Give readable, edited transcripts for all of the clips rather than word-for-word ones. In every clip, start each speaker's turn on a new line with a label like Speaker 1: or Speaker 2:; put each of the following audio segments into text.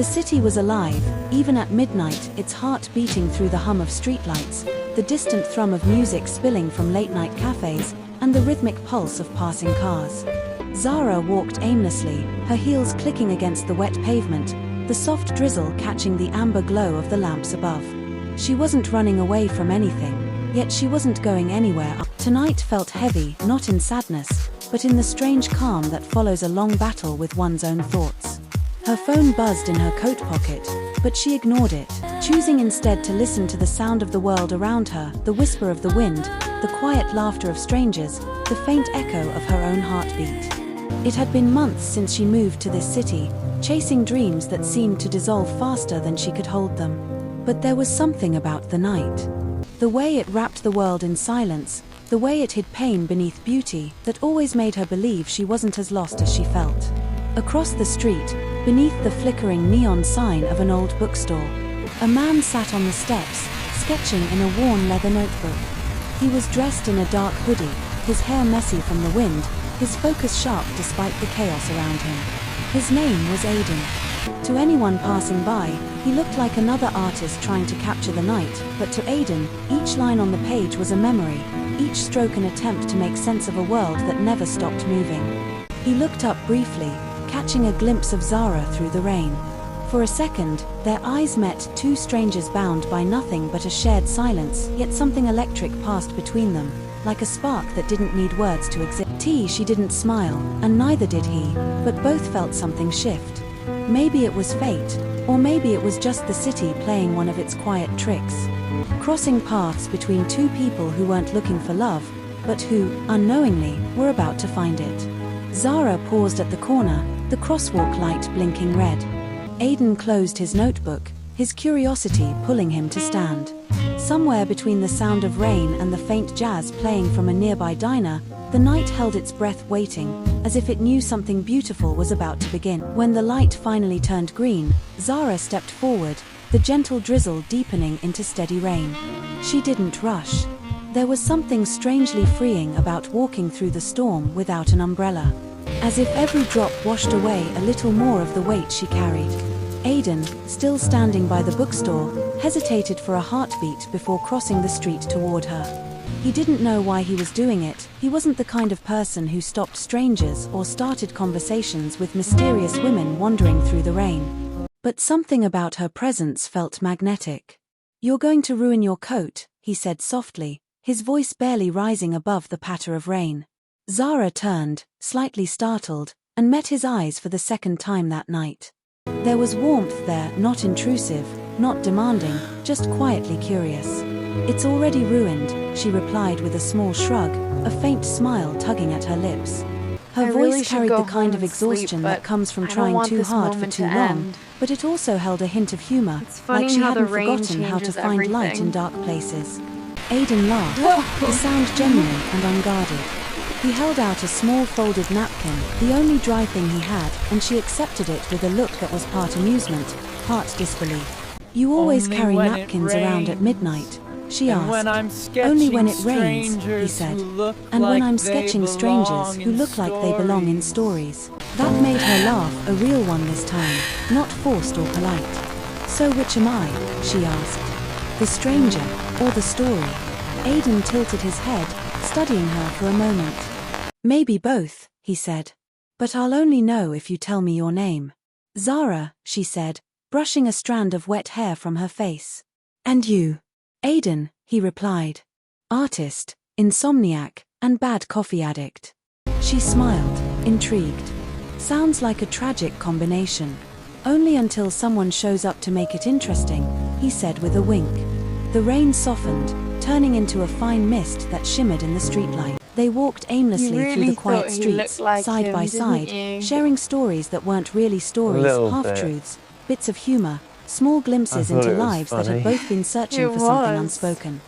Speaker 1: The city was alive, even at midnight, its heart beating through the hum of streetlights, the distant thrum of music spilling from late-night cafés, and the rhythmic pulse of passing cars. Zara walked aimlessly, her heels clicking against the wet pavement, the soft drizzle catching the amber glow of the lamps above. She wasn't running away from anything, yet she wasn't going anywhere. Tonight felt heavy, not in sadness, but in the strange calm that follows a long battle with one's own thoughts. Her phone buzzed in her coat pocket, but she ignored it, choosing instead to listen to the sound of the world around her, the whisper of the wind, the quiet laughter of strangers, the faint echo of her own heartbeat. It had been months since she moved to this city, chasing dreams that seemed to dissolve faster than she could hold them. But there was something about the night. The way it wrapped the world in silence, the way it hid pain beneath beauty, that always made her believe she wasn't as lost as she felt. Across the street, beneath the flickering neon sign of an old bookstore, a man sat on the steps, sketching in a worn leather notebook. He was dressed in a dark hoodie, his hair messy from the wind, his focus sharp despite the chaos around him. His name was Aiden. To anyone passing by, he looked like another artist trying to capture the night, but to Aiden, each line on the page was a memory, each stroke an attempt to make sense of a world that never stopped moving. He looked up briefly, catching a glimpse of Zara through the rain. For a second, their eyes met, two strangers bound by nothing but a shared silence, yet something electric passed between them, like a spark that didn't need words to exist. She didn't smile, and neither did he, but both felt something shift. Maybe it was fate, or maybe it was just the city playing one of its quiet tricks. Crossing paths between two people who weren't looking for love, but who, unknowingly, were about to find it. Zara paused at the corner, the crosswalk light blinking red. Aiden closed his notebook, his curiosity pulling him to stand. Somewhere between the sound of rain and the faint jazz playing from a nearby diner, the night held its breath waiting, as if it knew something beautiful was about to begin. When the light finally turned green, Zara stepped forward, the gentle drizzle deepening into steady rain. She didn't rush. There was something strangely freeing about walking through the storm without an umbrella. As if every drop washed away a little more of the weight she carried. Aiden, still standing by the bookstore, hesitated for a heartbeat before crossing the street toward her. He didn't know why he was doing it. He wasn't the kind of person who stopped strangers or started conversations with mysterious women wandering through the rain. But something about her presence felt magnetic. "You're going to ruin your coat," he said softly, his voice barely rising above the patter of rain. Zara turned, slightly startled, and met his eyes for the second time that night. There was warmth there, not intrusive, not demanding, just quietly curious. "It's already ruined," she replied with a small shrug, a faint smile tugging at her lips. Her voice carried the kind of exhaustion that comes from trying too hard for too long, but it also held a hint of humor, like she hadn't forgotten how to find light in dark places. Aiden laughed, the sound genuine and unguarded. He held out a small folded napkin, the only dry thing he had, and she accepted it with a look that was part amusement, part disbelief. "You always carry napkins around at midnight?" she asked. "Only when it rains," he said. "And when I'm sketching strangers who look like they belong in stories." That made her laugh, a real one this time, not forced or polite. "So which am I?" she asked. "The stranger, or the story?" Aiden tilted his head, studying her for a moment. "Maybe both," he said. "But I'll only know if you tell me your name." "Zara," she said, brushing a strand of wet hair from her face. "And you?" "Aiden," he replied. "Artist, insomniac, and bad coffee addict." She smiled, intrigued. "Sounds like a tragic combination." "Only until someone shows up to make it interesting," he said with a wink. The rain softened, turning into a fine mist that shimmered in the streetlight. They walked aimlessly through the quiet streets, side by side, sharing stories that weren't really stories, half-truths, bits of humor, small glimpses into lives that had both been searching for something unspoken.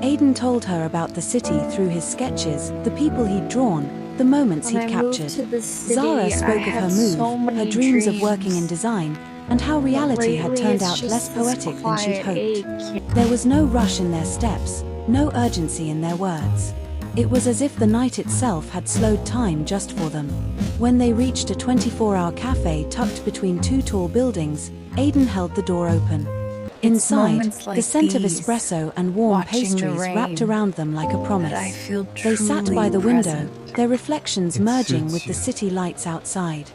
Speaker 1: Aiden told her about the city through his sketches, the people he'd drawn, the moments he'd captured. Zara spoke of her move, her dreams of working in design, and how reality had turned out less poetic than she'd hoped. There was no rush in their steps, no urgency in their words. It was as if the night itself had slowed time just for them. When they reached a 24-hour cafe tucked between two tall buildings, Aiden held the door open. Inside, the scent of espresso and warm pastries wrapped around them like a promise. They sat by the window, their reflections merging with the city lights outside.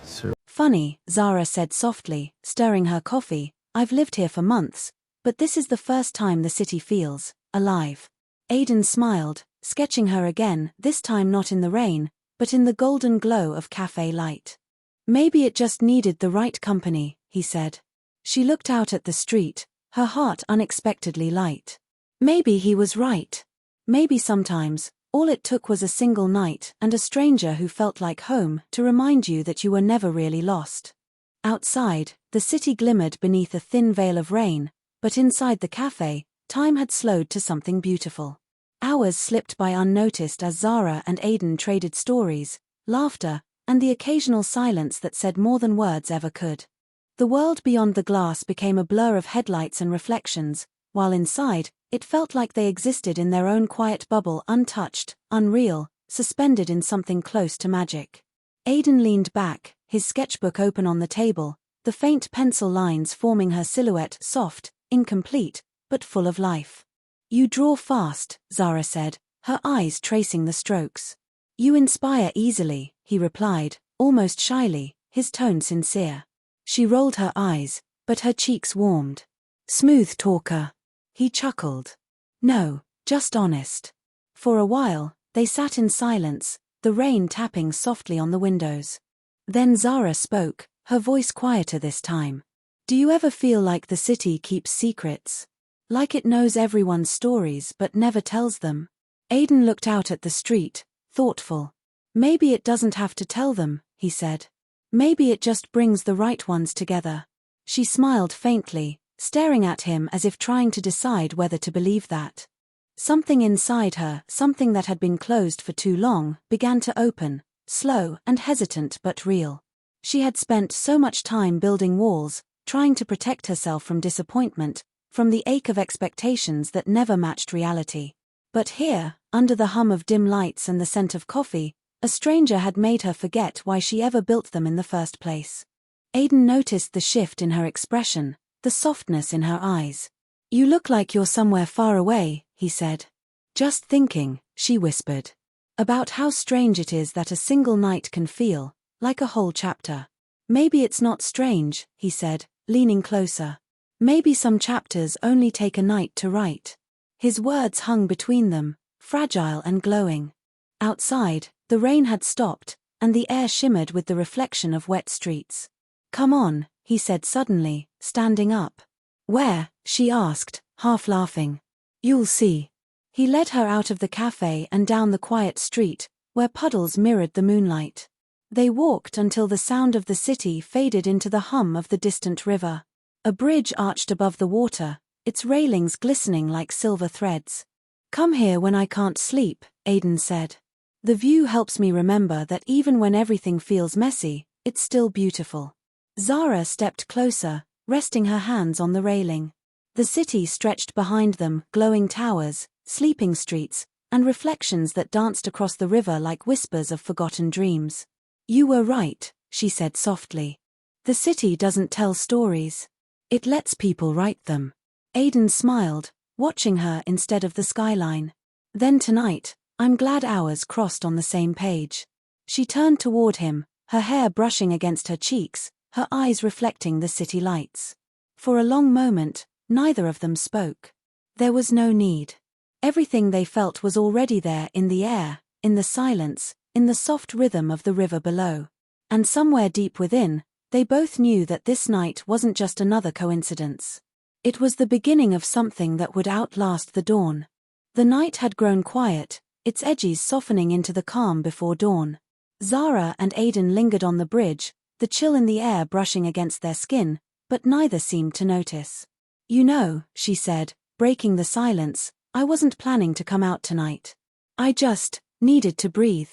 Speaker 1: Funny, Zara said softly, stirring her coffee, I've lived here for months, but this is the first time the city feels alive. Aiden smiled, sketching her again, this time not in the rain, but in the golden glow of cafe light. Maybe it just needed the right company, he said. She looked out at the street, her heart unexpectedly light. Maybe he was right. Maybe sometimes, all it took was a single night and a stranger who felt like home to remind you that you were never really lost. Outside, the city glimmered beneath a thin veil of rain, but inside the cafe, time had slowed to something beautiful. Hours slipped by unnoticed as Zara and Aiden traded stories, laughter, and the occasional silence that said more than words ever could. The world beyond the glass became a blur of headlights and reflections, while inside, it felt like they existed in their own quiet bubble, untouched, unreal, suspended in something close to magic. Aiden leaned back, his sketchbook open on the table, the faint pencil lines forming her silhouette, soft, incomplete, but full of life. You draw fast, Zara said, her eyes tracing the strokes. You inspire easily, he replied, almost shyly, his tone sincere. She rolled her eyes, but her cheeks warmed. Smooth talker. He chuckled. No, just honest. For a while, they sat in silence, the rain tapping softly on the windows. Then Zara spoke, her voice quieter this time. Do you ever feel like the city keeps secrets? Like it knows everyone's stories but never tells them? Aiden looked out at the street, thoughtful. Maybe it doesn't have to tell them, he said. Maybe it just brings the right ones together. She smiled faintly, staring at him as if trying to decide whether to believe that. Something inside her, something that had been closed for too long, began to open, slow and hesitant but real. She had spent so much time building walls, trying to protect herself from disappointment, from the ache of expectations that never matched reality. But here, under the hum of dim lights and the scent of coffee, a stranger had made her forget why she ever built them in the first place. Aiden noticed the shift in her expression, the softness in her eyes. You look like you're somewhere far away, he said. Just thinking, she whispered. About how strange it is that a single night can feel like a whole chapter. Maybe it's not strange, he said, leaning closer. Maybe some chapters only take a night to write. His words hung between them, fragile and glowing. Outside, the rain had stopped, and the air shimmered with the reflection of wet streets. Come on, he said suddenly, standing up. Where? She asked, half laughing. You'll see. He led her out of the cafe and down the quiet street, where puddles mirrored the moonlight. They walked until the sound of the city faded into the hum of the distant river. A bridge arched above the water, its railings glistening like silver threads. Come here when I can't sleep, Aiden said. The view helps me remember that even when everything feels messy, it's still beautiful. Zara stepped closer, resting her hands on the railing. The city stretched behind them, glowing towers, sleeping streets, and reflections that danced across the river like whispers of forgotten dreams. You were right, she said softly. The city doesn't tell stories. It lets people write them. Aiden smiled, watching her instead of the skyline. Then tonight, I'm glad ours crossed on the same page. She turned toward him, her hair brushing against her cheeks, her eyes reflecting the city lights. For a long moment, neither of them spoke. There was no need. Everything they felt was already there, in the air, in the silence, in the soft rhythm of the river below. And somewhere deep within, they both knew that this night wasn't just another coincidence. It was the beginning of something that would outlast the dawn. The night had grown quiet, its edges softening into the calm before dawn. Zara and Aiden lingered on the bridge, the chill in the air brushing against their skin, but neither seemed to notice. You know, she said, breaking the silence, I wasn't planning to come out tonight. I just needed to breathe.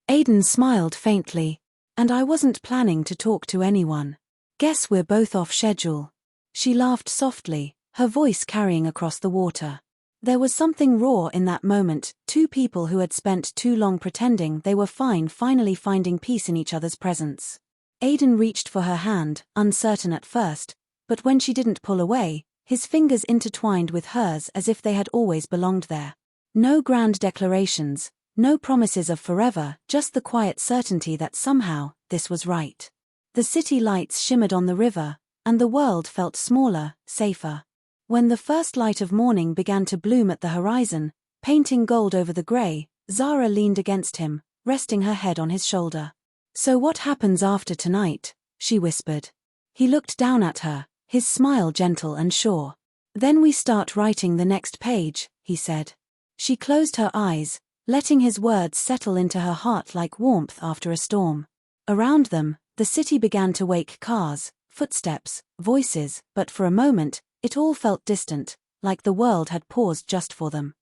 Speaker 1: Aiden smiled faintly. And I wasn't planning to talk to anyone. Guess we're both off schedule. She laughed softly, her voice carrying across the water. There was something raw in that moment, two people who had spent too long pretending they were fine finally finding peace in each other's presence. Aiden reached for her hand, uncertain at first, but when she didn't pull away, his fingers intertwined with hers as if they had always belonged there. No grand declarations, no promises of forever, just the quiet certainty that somehow, this was right. The city lights shimmered on the river, and the world felt smaller, safer. When the first light of morning began to bloom at the horizon, painting gold over the grey, Zara leaned against him, resting her head on his shoulder. "So what happens after tonight?" she whispered. He looked down at her, his smile gentle and sure. "Then we start writing the next page," he said. She closed her eyes, letting his words settle into her heart like warmth after a storm. Around them, the city began to wake: cars, footsteps, voices, but for a moment, it all felt distant, like the world had paused just for them.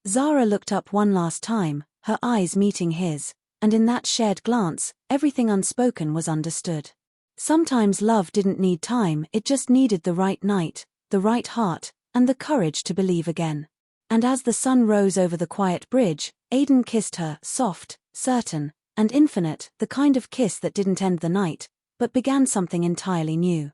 Speaker 1: Zara looked up one last time, her eyes meeting his, and in that shared glance, everything unspoken was understood. Sometimes love didn't need time, it just needed the right night, the right heart, and the courage to believe again. And as the sun rose over the quiet bridge, Aiden kissed her, soft, certain, and infinite, the kind of kiss that didn't end the night, but began something entirely new.